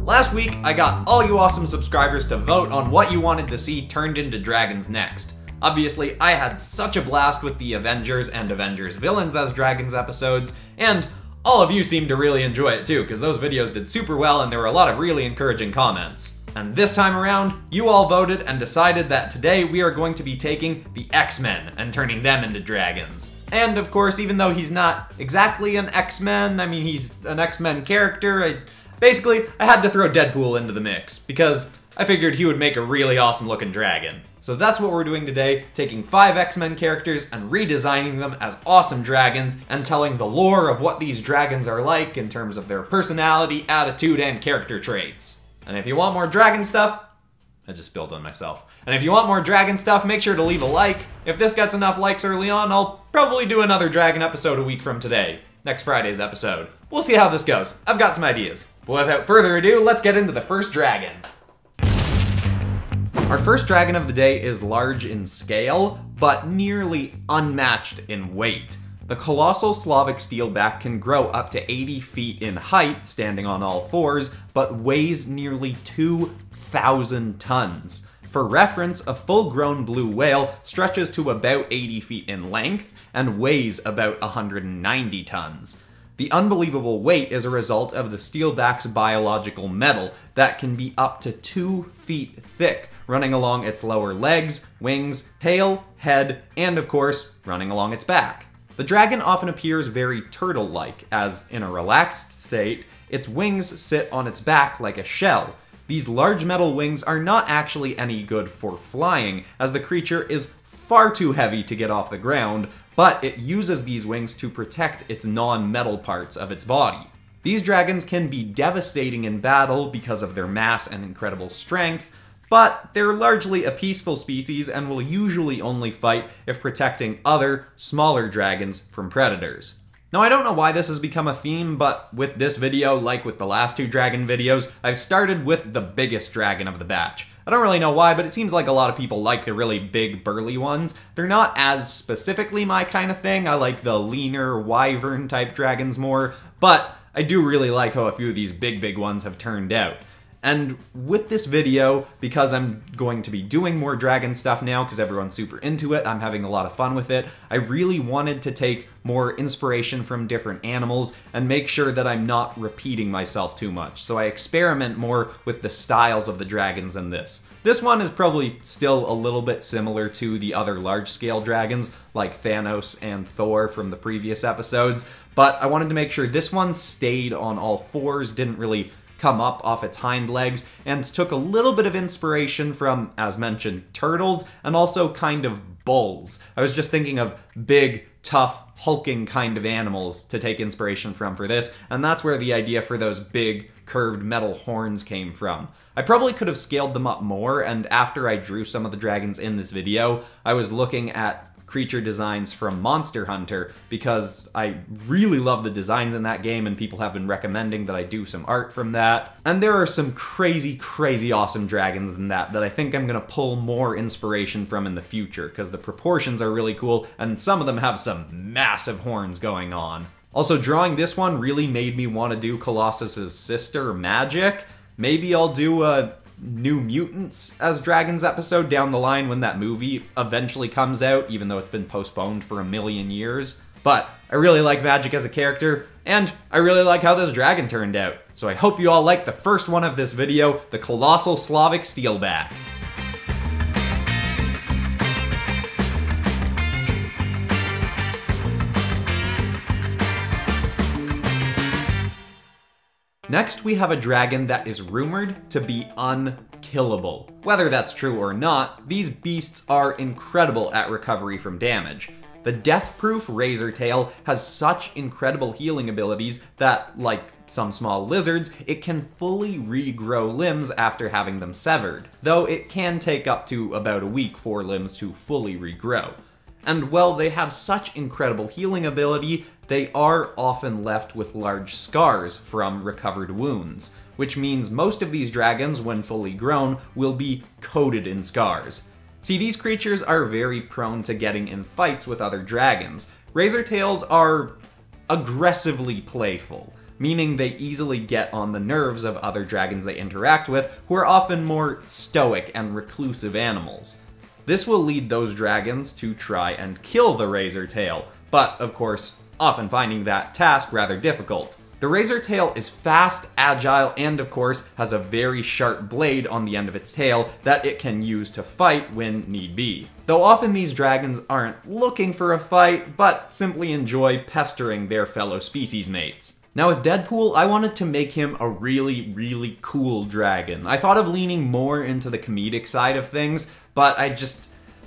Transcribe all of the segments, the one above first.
Last week, I got all you awesome subscribers to vote on what you wanted to see turned into dragons next. Obviously, I had such a blast with the Avengers and Avengers Villains as dragons episodes, and all of you seemed to really enjoy it too, because those videos did super well and there were a lot of really encouraging comments. And this time around, you all voted and decided that today we are going to be taking the X-Men and turning them into dragons. And of course, even though he's not exactly an X-Men, I mean he's an X-Men character, basically I had to throw Deadpool into the mix, because I figured he would make a really awesome looking dragon. So that's what we're doing today, taking 5 X-Men characters and redesigning them as awesome dragons, and telling the lore of what these dragons are like in terms of their personality, attitude, and character traits. And if you want more dragon stuff, I just spilled on myself. And if you want more dragon stuff, make sure to leave a like. If this gets enough likes early on, I'll probably do another dragon episode a week from today. Next Friday's episode. We'll see how this goes. I've got some ideas. But without further ado, let's get into the first dragon. Our first dragon of the day is large in scale, but nearly unmatched in weight. The Colossal Slavic Steelback can grow up to 80 feet in height, standing on all fours, but weighs nearly 2,000 tons. For reference, a full-grown blue whale stretches to about 80 feet in length and weighs about 190 tons. The unbelievable weight is a result of the steelback's biological metal that can be up to 2 feet thick, running along its lower legs, wings, tail, head, and of course, running along its back. The dragon often appears very turtle-like, as in a relaxed state, its wings sit on its back like a shell. These large metal wings are not actually any good for flying, as the creature is far too heavy to get off the ground, but it uses these wings to protect its non-metal parts of its body. These dragons can be devastating in battle because of their mass and incredible strength, but they're largely a peaceful species and will usually only fight if protecting other, smaller dragons from predators. Now, I don't know why this has become a theme, but with this video, like with the last 2 dragon videos, I've started with the biggest dragon of the batch. I don't really know why, but it seems like a lot of people like the really big, burly ones. They're not as specifically my kind of thing. I like the leaner, wyvern-type dragons more, but I do really like how a few of these big ones have turned out. And with this video, because I'm going to be doing more dragon stuff now, because everyone's super into it, I'm having a lot of fun with it, I really wanted to take more inspiration from different animals and make sure that I'm not repeating myself too much. So I experiment more with the styles of the dragons in this. This one is probably still a little bit similar to the other large-scale dragons, like Thanos and Thor from the previous episodes, but I wanted to make sure this one stayed on all fours, didn't really come up off its hind legs, and took a little bit of inspiration from, as mentioned, turtles, and also kind of bulls. I was just thinking of big, tough, hulking kind of animals to take inspiration from for this, and that's where the idea for those big, curved metal horns came from. I probably could have scaled them up more, and after I drew some of the dragons in this video, I was looking at creature designs from Monster Hunter, because I really love the designs in that game and people have been recommending that I do some art from that. And there are some crazy awesome dragons in that I think I'm gonna pull more inspiration from in the future, because the proportions are really cool and some of them have some massive horns going on. Also, drawing this one really made me want to do Colossus's sister, Magic. Maybe I'll do a New Mutants as dragons episode down the line when that movie eventually comes out, even though it's been postponed for a million years. But I really like Magic as a character, and I really like how this dragon turned out. So I hope you all like the first one of this video, the Colossal Slavic Steelback. Next, we have a dragon that is rumored to be unkillable. Whether that's true or not, these beasts are incredible at recovery from damage. The Deathproof Razortail has such incredible healing abilities that, like some small lizards, it can fully regrow limbs after having them severed, though it can take up to about a week for limbs to fully regrow. And while they have such incredible healing ability, they are often left with large scars from recovered wounds, which means most of these dragons, when fully grown, will be coated in scars. See, these creatures are very prone to getting in fights with other dragons. Razortails are aggressively playful, meaning they easily get on the nerves of other dragons they interact with, who are often more stoic and reclusive animals. This will lead those dragons to try and kill the Razortail, but of course, often finding that task rather difficult. The Razortail is fast, agile, and of course has a very sharp blade on the end of its tail that it can use to fight when need be. Though often these dragons aren't looking for a fight, but simply enjoy pestering their fellow species mates. Now with Deadpool, I wanted to make him a really cool dragon. I thought of leaning more into the comedic side of things, but I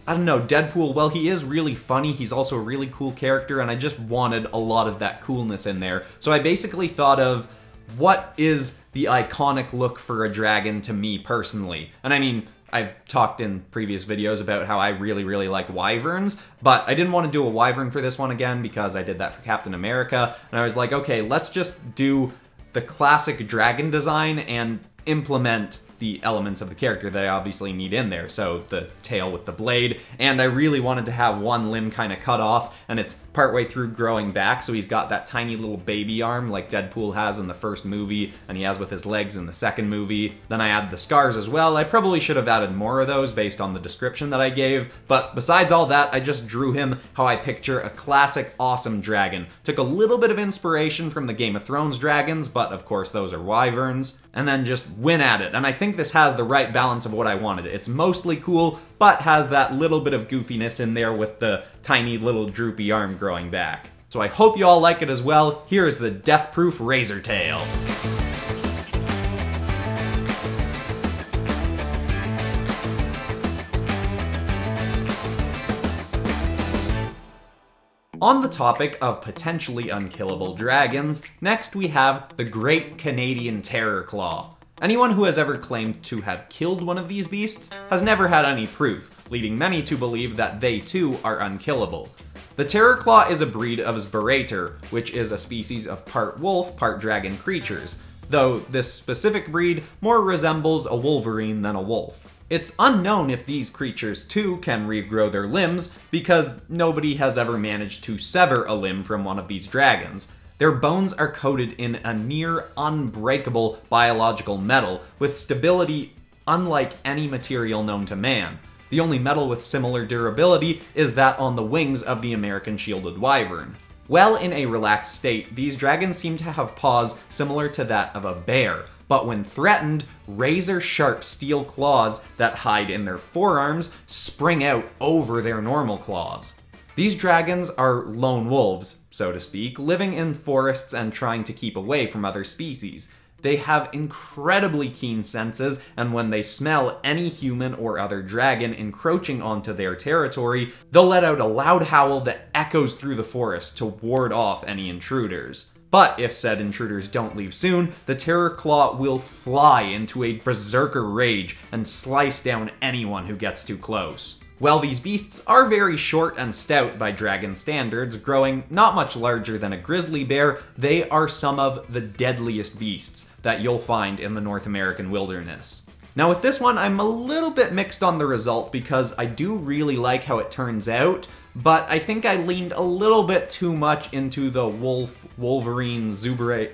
don't know, Deadpool, well, he is really funny, he's also a really cool character, and I just wanted a lot of that coolness in there. So I basically thought of, what is the iconic look for a dragon to me personally? And I mean, I've talked in previous videos about how I really like wyverns, but I didn't want to do a wyvern for this one again because I did that for Captain America, and I was like, okay, let's just do the classic dragon design and implement the elements of the character that I obviously need in there. So the tail with the blade, and I really wanted to have one limb kind of cut off, and it's partway through growing back, so he's got that tiny little baby arm like Deadpool has in the first movie, and he has with his legs in the second movie. Then I add the scars as well. I probably should have added more of those based on the description that I gave, but besides all that, I just drew him how I picture a classic awesome dragon. Took a little bit of inspiration from the Game of Thrones dragons, but of course those are wyverns, and then just went at it. And I think this has the right balance of what I wanted. It's mostly cool, but has that little bit of goofiness in there with the tiny little droopy arm growing back. So I hope you all like it as well. Here is the Deathproof Razortail. On the topic of potentially unkillable dragons, next we have the Great Canadian Terrorclaw. Anyone who has ever claimed to have killed one of these beasts has never had any proof, leading many to believe that they too are unkillable. The Terrorclaw is a breed of Razortail, which is a species of part wolf, part dragon creatures, though this specific breed more resembles a Wolverine than a wolf. It's unknown if these creatures too can regrow their limbs, because nobody has ever managed to sever a limb from one of these dragons. Their bones are coated in a near unbreakable biological metal, with stability unlike any material known to man. The only metal with similar durability is that on the wings of the American shielded wyvern. While in a relaxed state, these dragons seem to have paws similar to that of a bear, but when threatened, razor-sharp steel claws that hide in their forearms spring out over their normal claws. These dragons are lone wolves, so to speak, living in forests and trying to keep away from other species. They have incredibly keen senses, and when they smell any human or other dragon encroaching onto their territory, they'll let out a loud howl that echoes through the forest to ward off any intruders. But if said intruders don't leave soon, the Terrorclaw will fly into a berserker rage and slice down anyone who gets too close. While these beasts are very short and stout by dragon standards, growing not much larger than a grizzly bear, they are some of the deadliest beasts that you'll find in the North American wilderness. Now with this one, I'm a little bit mixed on the result because I do really like how it turns out, but I think I leaned a little bit too much into the Wolverine Zberator,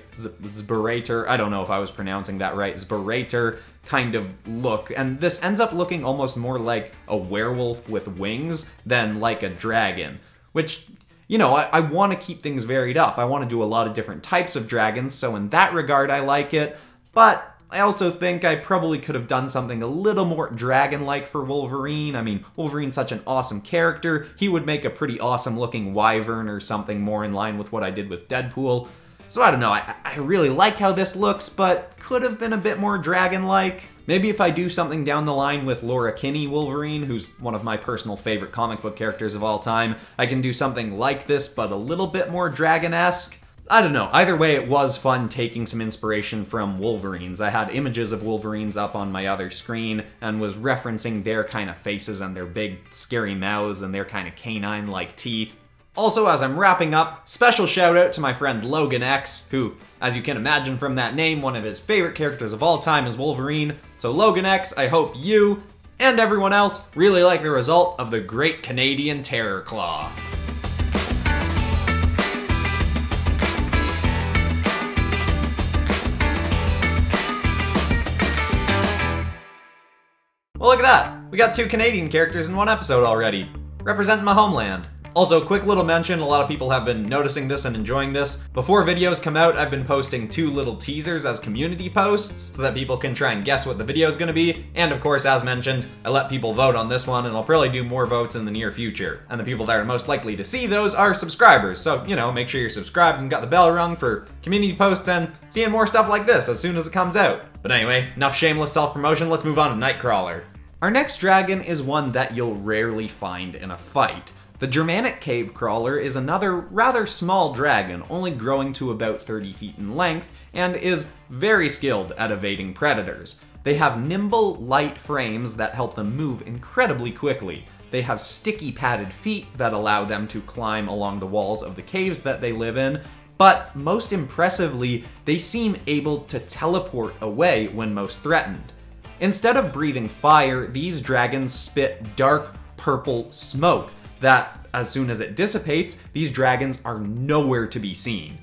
I don't know if I was pronouncing that right, Zberator kind of look, and this ends up looking almost more like a werewolf with wings than like a dragon, which, you know, I want to keep things varied up. I want to do a lot of different types of dragons, so in that regard I like it, but I also think I probably could have done something a little more dragon-like for Wolverine. I mean, Wolverine's such an awesome character. He would make a pretty awesome looking wyvern or something more in line with what I did with Deadpool. So I don't know, I really like how this looks, but could have been a bit more dragon-like. Maybe if I do something down the line with Laura Kinney Wolverine, who's one of my personal favorite comic book characters of all time, I can do something like this, but a little bit more dragon-esque. I don't know, either way it was fun taking some inspiration from Wolverines. I had images of Wolverines up on my other screen and was referencing their kind of faces and their big scary mouths and their kind of canine-like teeth. Also, as I'm wrapping up, special shout out to my friend Logan X, who, as you can imagine from that name, one of his favorite characters of all time is Wolverine. So Logan X, I hope you, and everyone else, really like the result of the Great Canadian Terrorclaw. Well, look at that! We got 2 Canadian characters in one episode already, representing my homeland. Also, quick little mention, a lot of people have been noticing this and enjoying this. Before videos come out, I've been posting 2 little teasers as community posts so that people can try and guess what the video is going to be. And of course, as mentioned, I let people vote on this one, and I'll probably do more votes in the near future. And the people that are most likely to see those are subscribers. So, you know, make sure you're subscribed and got the bell rung for community posts and seeing more stuff like this as soon as it comes out. But anyway, enough shameless self-promotion, let's move on to Nightcrawler. Our next dragon is one that you'll rarely find in a fight. The Germanic cave crawler is another rather small dragon, only growing to about 30 feet in length, and is very skilled at evading predators. They have nimble, light frames that help them move incredibly quickly. They have sticky padded feet that allow them to climb along the walls of the caves that they live in, but most impressively, they seem able to teleport away when most threatened. Instead of breathing fire, these dragons spit dark purple smoke that, as soon as it dissipates, these dragons are nowhere to be seen.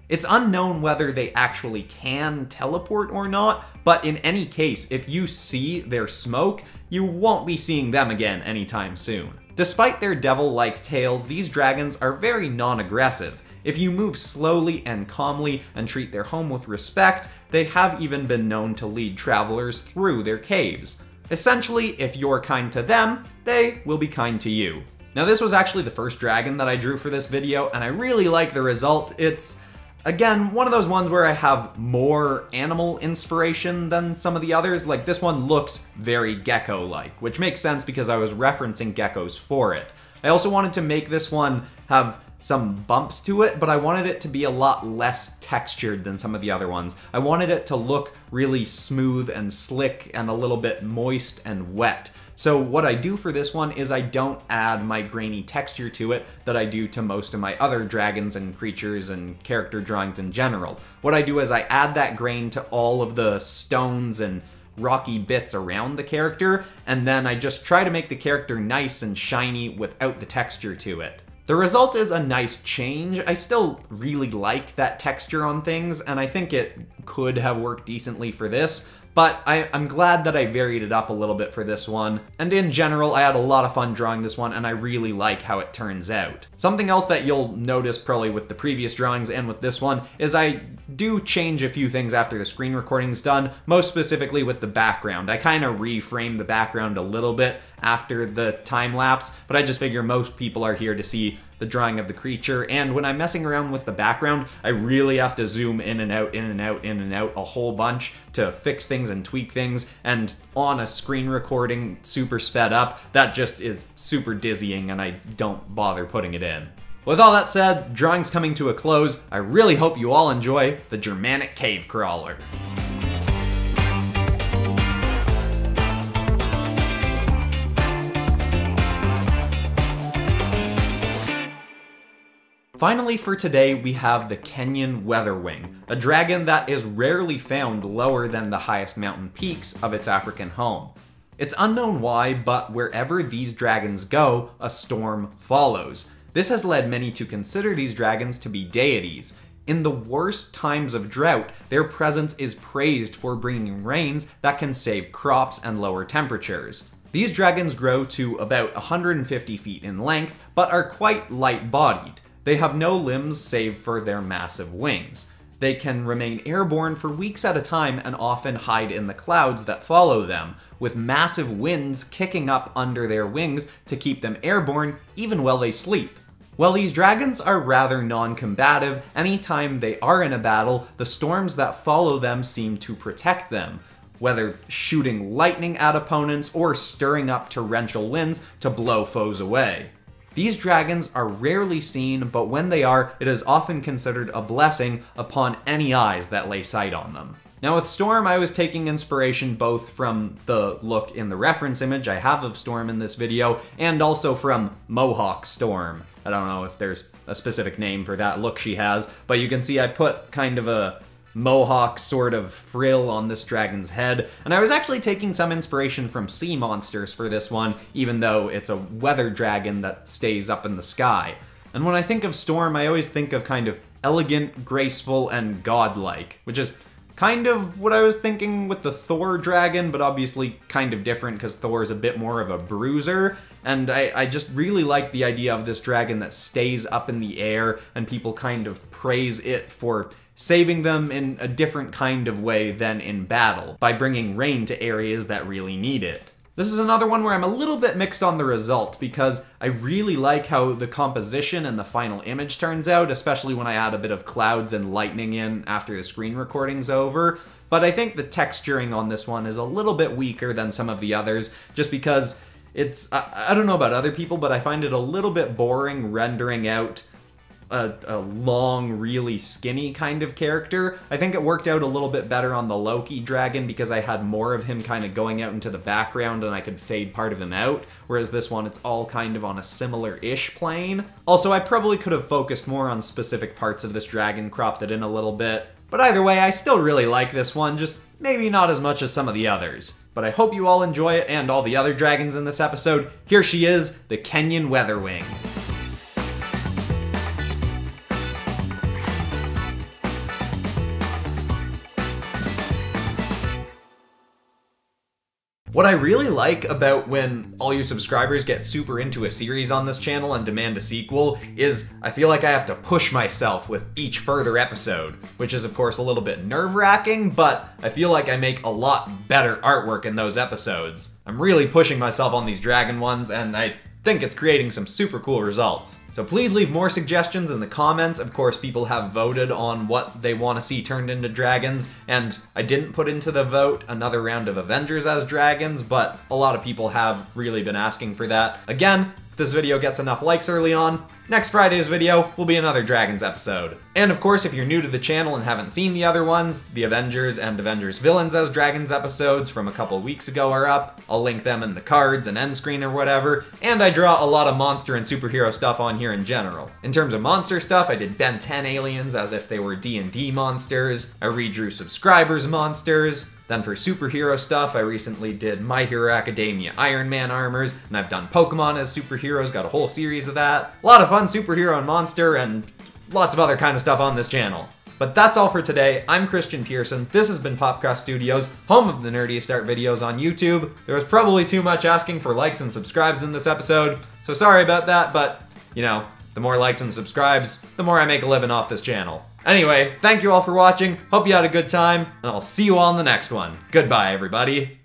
It's unknown whether they actually can teleport or not, but in any case, if you see their smoke, you won't be seeing them again anytime soon. Despite their devil-like tails, these dragons are very non-aggressive. If you move slowly and calmly and treat their home with respect, they have even been known to lead travelers through their caves. Essentially, if you're kind to them, they will be kind to you. Now, this was actually the first dragon that I drew for this video, and I really like the result. It's, again, one of those ones where I have more animal inspiration than some of the others. Like, this one looks very gecko-like, which makes sense because I was referencing geckos for it. I also wanted to make this one have some bumps to it, but I wanted it to be a lot less textured than some of the other ones. I wanted it to look really smooth and slick and a little bit moist and wet. So what I do for this one is I don't add my grainy texture to it that I do to most of my other dragons and creatures and character drawings in general. What I do is I add that grain to all of the stones and rocky bits around the character, and then I just try to make the character nice and shiny without the texture to it. The result is a nice change. I still really like that texture on things, and I think it could have worked decently for this, but I'm glad that I varied it up a little bit for this one. And in general, I had a lot of fun drawing this one, and I really like how it turns out. Something else that you'll notice probably with the previous drawings and with this one is I do change a few things after the screen recording's done, most specifically with the background. I kind of reframe the background a little bit after the time lapse, but I just figure most people are here to see the drawing of the creature, and when I'm messing around with the background, I really have to zoom in and out, in and out, in and out a whole bunch to fix things and tweak things, and on a screen recording super sped up, that just is super dizzying and I don't bother putting it in. With all that said, drawing's coming to a close. I really hope you all enjoy the Germanic cave crawler. Finally for today, we have the Kenyan Weatherwing, a dragon that is rarely found lower than the highest mountain peaks of its African home. It's unknown why, but wherever these dragons go, a storm follows. This has led many to consider these dragons to be deities. In the worst times of drought, their presence is praised for bringing rains that can save crops and lower temperatures. These dragons grow to about 150 feet in length, but are quite light-bodied. They have no limbs save for their massive wings. They can remain airborne for weeks at a time and often hide in the clouds that follow them, with massive winds kicking up under their wings to keep them airborne even while they sleep. While these dragons are rather non-combative, anytime they are in a battle, the storms that follow them seem to protect them, whether shooting lightning at opponents or stirring up torrential winds to blow foes away. These dragons are rarely seen, but when they are, it is often considered a blessing upon any eyes that lay sight on them. Now with Storm, I was taking inspiration both from the look in the reference image I have of Storm in this video, and also from Mohawk Storm. I don't know if there's a specific name for that look she has, but you can see I put kind of a mohawk sort of frill on this dragon's head, and I was actually taking some inspiration from sea monsters for this one, even though it's a weather dragon that stays up in the sky. And when I think of Storm, I always think of kind of elegant, graceful, and godlike, which is kind of what I was thinking with the Thor dragon, but obviously kind of different because Thor is a bit more of a bruiser. And I just really like the idea of this dragon that stays up in the air and people kind of praise it for saving them in a different kind of way than in battle, by bringing rain to areas that really need it. This is another one where I'm a little bit mixed on the result, because I really like how the composition and the final image turns out, especially when I add a bit of clouds and lightning in after the screen recording's over. But I think the texturing on this one is a little bit weaker than some of the others, just because it's, I don't know about other people, but I find it a little bit boring rendering out a long, really skinny kind of character. I think it worked out a little bit better on the Loki dragon because I had more of him kind of going out into the background and I could fade part of him out, whereas this one, it's all kind of on a similar-ish plane. Also, I probably could have focused more on specific parts of this dragon, cropped it in a little bit. But either way, I still really like this one, just maybe not as much as some of the others. But I hope you all enjoy it and all the other dragons in this episode. Here she is, the Kenyan Weatherwing. What I really like about when all you subscribers get super into a series on this channel and demand a sequel is I feel like I have to push myself with each further episode, which is of course a little bit nerve-wracking, but I feel like I make a lot better artwork in those episodes. I'm really pushing myself on these dragon ones, and I think it's creating some super cool results. So please leave more suggestions in the comments. Of course, people have voted on what they want to see turned into dragons, and I didn't put into the vote another round of Avengers as dragons, but a lot of people have really been asking for that. Again, if this video gets enough likes early on, next Friday's video will be another Dragons episode. And of course, if you're new to the channel and haven't seen the other ones, the Avengers and Avengers Villains as Dragons episodes from a couple weeks ago are up. I'll link them in the cards and end screen or whatever, and I draw a lot of monster and superhero stuff on here in general. In terms of monster stuff, I did Ben 10 aliens as if they were D&D monsters. I redrew subscribers' monsters. Then for superhero stuff, I recently did My Hero Academia Iron Man armors, and I've done Pokemon as superheroes, got a whole series of that. A lot of fun superhero and monster, and lots of other kind of stuff on this channel. But that's all for today. I'm Christian Pearson. This has been PopCross Studios, home of the nerdiest art videos on YouTube. There was probably too much asking for likes and subscribes in this episode, so sorry about that, but, you know, the more likes and subscribes, the more I make a living off this channel. Anyway, thank you all for watching, hope you had a good time, and I'll see you all in the next one. Goodbye, everybody.